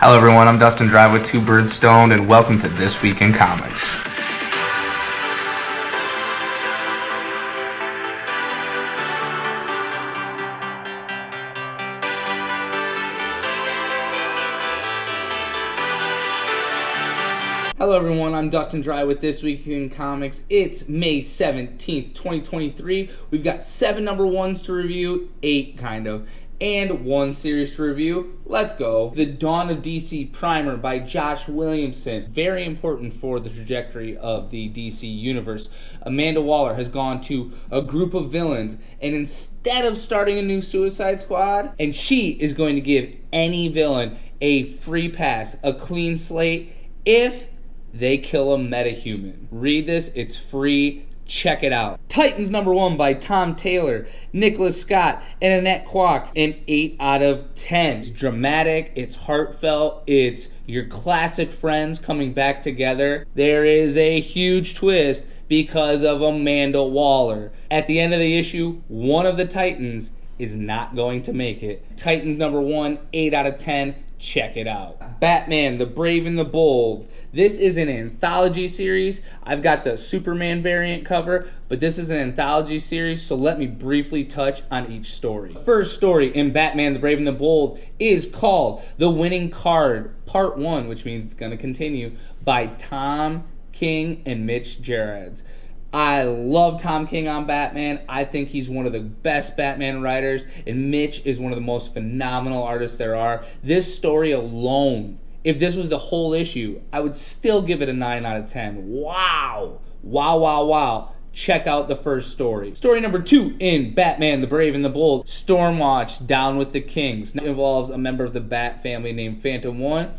Hello everyone, I'm Dustin Drive with Two Birds Stoned, and welcome to This Week in Comics. Hello everyone, I'm Dustin Dry with This Week in Comics. It's May 17th, 2023. We've got 7 number ones to review, 8 kind of, and 1 series to review. Let's go. The Dawn of DC Primer by Josh Williamson. Very important for the trajectory of the DC universe. Amanda Waller has gone to a group of villains, and instead of starting a new Suicide Squad, and she is going to give any villain a free pass, a clean slate, if they kill a metahuman. Read this, it's free. Check it out. Titans number 1 by Tom Taylor, Nicholas Scott, and Annette Kwok. An 8 out of 10. It's dramatic, it's heartfelt, it's your classic friends coming back together. There is a huge twist because of Amanda Waller. At the end of the issue, one of the Titans is not going to make it. Titans number 1, 8 out of 10. Check it out. Batman, the Brave and the Bold. This is an anthology series. I've got the Superman variant cover, but this is an anthology series, so let me briefly touch on each story. The first story in Batman, the Brave and the Bold is called The Winning Card, Part 1, which means it's going to continue, by Tom King and Mitch Gerads. I love Tom King on Batman. I think he's one of the best Batman writers, and Mitch is one of the most phenomenal artists there are. This story alone, if this was the whole issue, I would still give it a 9 out of 10. Wow. Wow, wow, wow. Check out the first story. Story number 2 in Batman, the Brave and the Bold, Stormwatch, Down with the Kings. It involves a member of the Bat family named Phantom One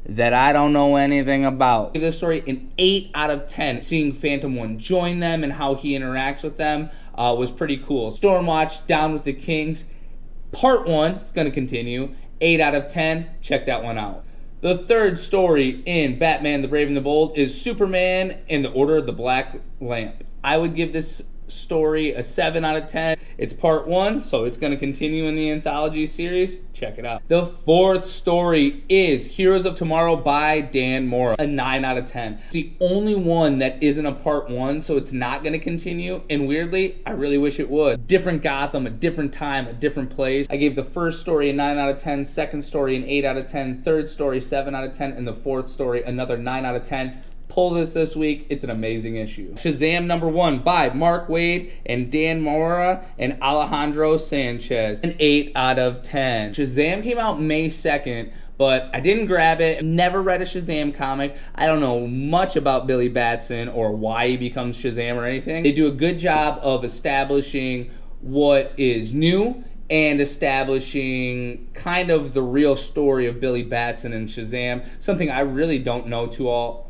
that I don't know anything about. Give this story an 8 out of 10. Seeing Phantom One join them and how he interacts with them was pretty cool. Stormwatch, Down with the Kings, Part 1, it's going to continue. 8 out of 10. Check that one out. The third story in Batman, the Brave and the Bold is Superman and the Order of the Black Lamp. I would give this story a 7 out of 10. It's part 1, so it's going to continue in the anthology series. Check it out. The fourth story is Heroes of Tomorrow by Dan Mora, a 9 out of 10. The only one that isn't a part 1, so it's not going to continue, and weirdly, I really wish it would. Different Gotham, a different time, a different place. I gave the first story a 9 out of 10, second story an 8 out of 10, third story 7 out of 10, and the fourth story another 9 out of 10. Pull this week. It's an amazing issue. Shazam number 1 by Mark Waid and Dan Mora and Alejandro Sanchez. An 8 out of 10. Shazam came out May 2nd, but I didn't grab it. Never read a Shazam comic. I don't know much about Billy Batson or why he becomes Shazam or anything. They do a good job of establishing what is new and establishing kind of the real story of Billy Batson and Shazam, something I really don't know all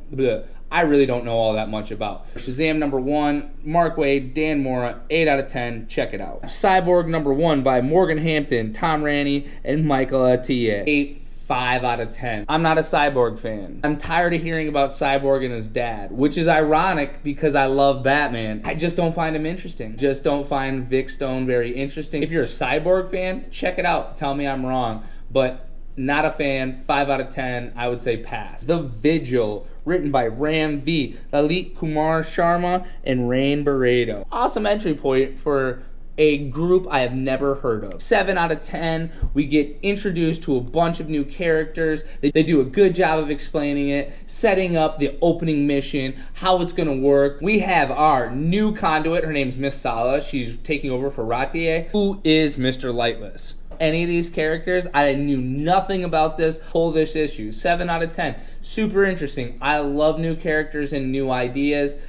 that much about. Shazam number 1, Mark Waid, Dan Mora, 8 out of 10. Check it out. Cyborg number 1 by Morgan Hampton, Tom Raney, and Michael Atiyeh. 5 out of 10. I'm not a Cyborg fan. I'm tired of hearing about Cyborg and his dad, which is ironic because I love Batman. I just don't find him interesting. Just don't find Vic Stone very interesting. If you're a Cyborg fan, check it out. Tell me I'm wrong. But not a fan. 5 out of 10. I would say pass. The Vigil, written by Ram V, Lalit Kumar Sharma, and Rain Barreto. Awesome entry point for a group I have never heard of. 7 out of 10. We get introduced to a bunch of new characters. They do a good job of explaining it, setting up the opening mission, how it's going to work. We have our new conduit. Her name's Miss Sala. She's taking over for Ratier, who is Mr. Lightless. Any of these characters, I knew nothing about this whole issue. 7 out of 10. Super interesting. I love new characters and new ideas.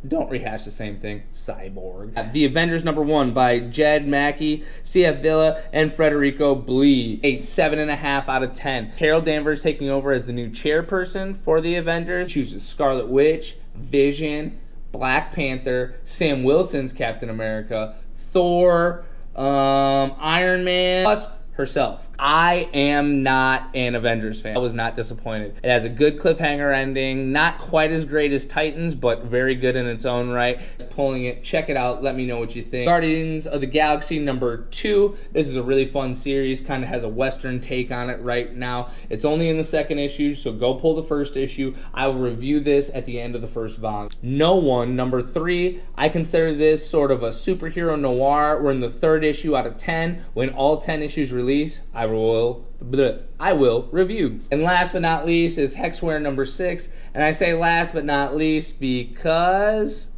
Don't rehash the same thing. Cyborg. The Avengers number 1 by Jed Mackey, CF Villa, and Federico Blee. A 7.5 out of 10. Carol Danvers taking over as the new chairperson for the Avengers. Chooses Scarlet Witch, Vision, Black Panther, Sam Wilson's Captain America, Thor, Iron Man, plus herself, I am not an Avengers fan. I was not disappointed. It has a good cliffhanger ending, not quite as great as Titans, but very good in its own right. Pulling it, check it out, let me know what you think. Guardians of the Galaxy number 2. This is a really fun series, kind of has a Western take on it right now. It's only in the second issue, so go pull the first issue. I will review this at the end of the first volume. No One number 3. I consider this sort of a superhero noir. We're in the 3rd issue out of 10. When all 10 issues release, I will review. And last but not least is Hexware number 6. And I say last but not least because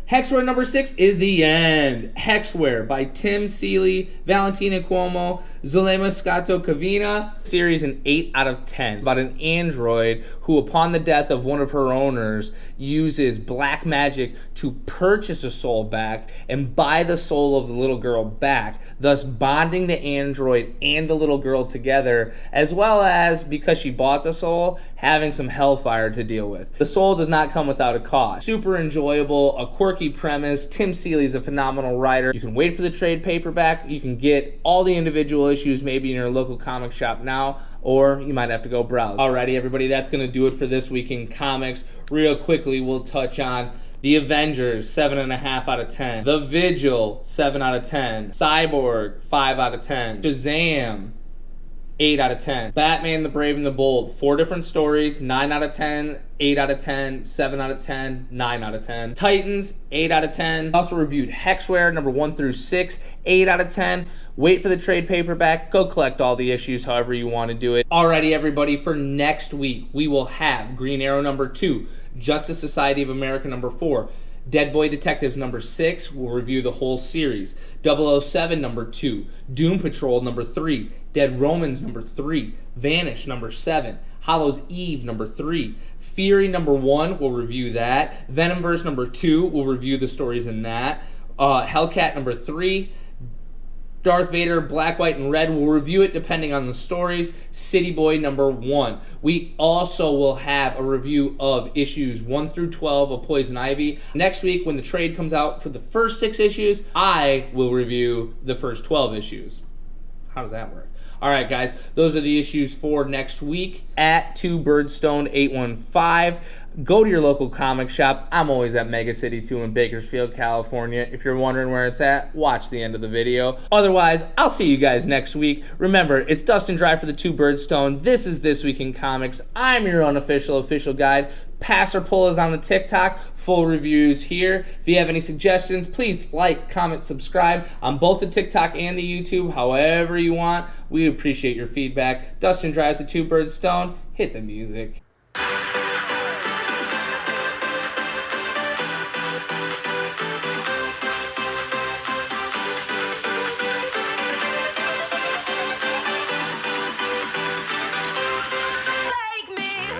Hexware number 6 is the end. Hexware by Tim Seeley, Valentina Cuomo, Zulema Scotto Cavina. Series an 8 out of 10. About an android who, upon the death of one of her owners, uses black magic to purchase a soul back and buy the soul of the little girl back, thus bonding the android and the little girl together, as well as, because she bought the soul, having some hellfire to deal with. The soul does not come without a cost. Super enjoyable, a quirky premise. Tim Seeley's a phenomenal writer. You can wait for the trade paperback. You can get all the individual issues maybe in your local comic shop now, or you might have to go browse. Alrighty, everybody, that's going to do it for this week in comics. Real quickly, we'll touch on The Avengers, 7.5 out of 10. The Vigil, 7 out of 10. Cyborg, 5 out of 10. Shazam, 8 out of 10. Batman the Brave and the Bold, 4 different stories, 9 out of 10, 8 out of 10, 7 out of 10, 9 out of 10. Titans, 8 out of 10. Also reviewed Hexware, number 1 through 6, 8 out of 10. Wait for the trade paperback. Go collect all the issues however you want to do it. Alrighty, everybody, for next week, we will have Green Arrow number 2, Justice Society of America number 4, Dead Boy Detectives number 6, we'll review the whole series. 007 number 2, Doom Patrol number 3, Dead Romans number 3, Vanish number 7, Hallows Eve number 3, Fury number 1, we'll review that. Venomverse number 2, we'll review the stories in that. Hellcat number 3, Darth Vader, Black, White, and Red. We'll review it depending on the stories. City Boy number 1. We also will have a review of issues 1 through 12 of Poison Ivy. Next week, when the trade comes out for the first 6 issues, I will review the first 12 issues. How does that work? All right, guys, those are the issues for next week. At 2Birdstone815. Go to your local comic shop. I'm always at Mega City 2 in Bakersfield, California. If you're wondering where it's at, watch the end of the video. Otherwise, I'll see you guys next week. Remember, it's Dustin Dry for the 2 Birdstone. This is This Week in Comics. I'm your unofficial official guide. Pass or pull is on the TikTok. Full reviews here. If you have any suggestions, please like, comment, subscribe on both the TikTok and the YouTube. However you want. We appreciate your feedback. Dustin Dry with the 2 Birdstone. Hit the music.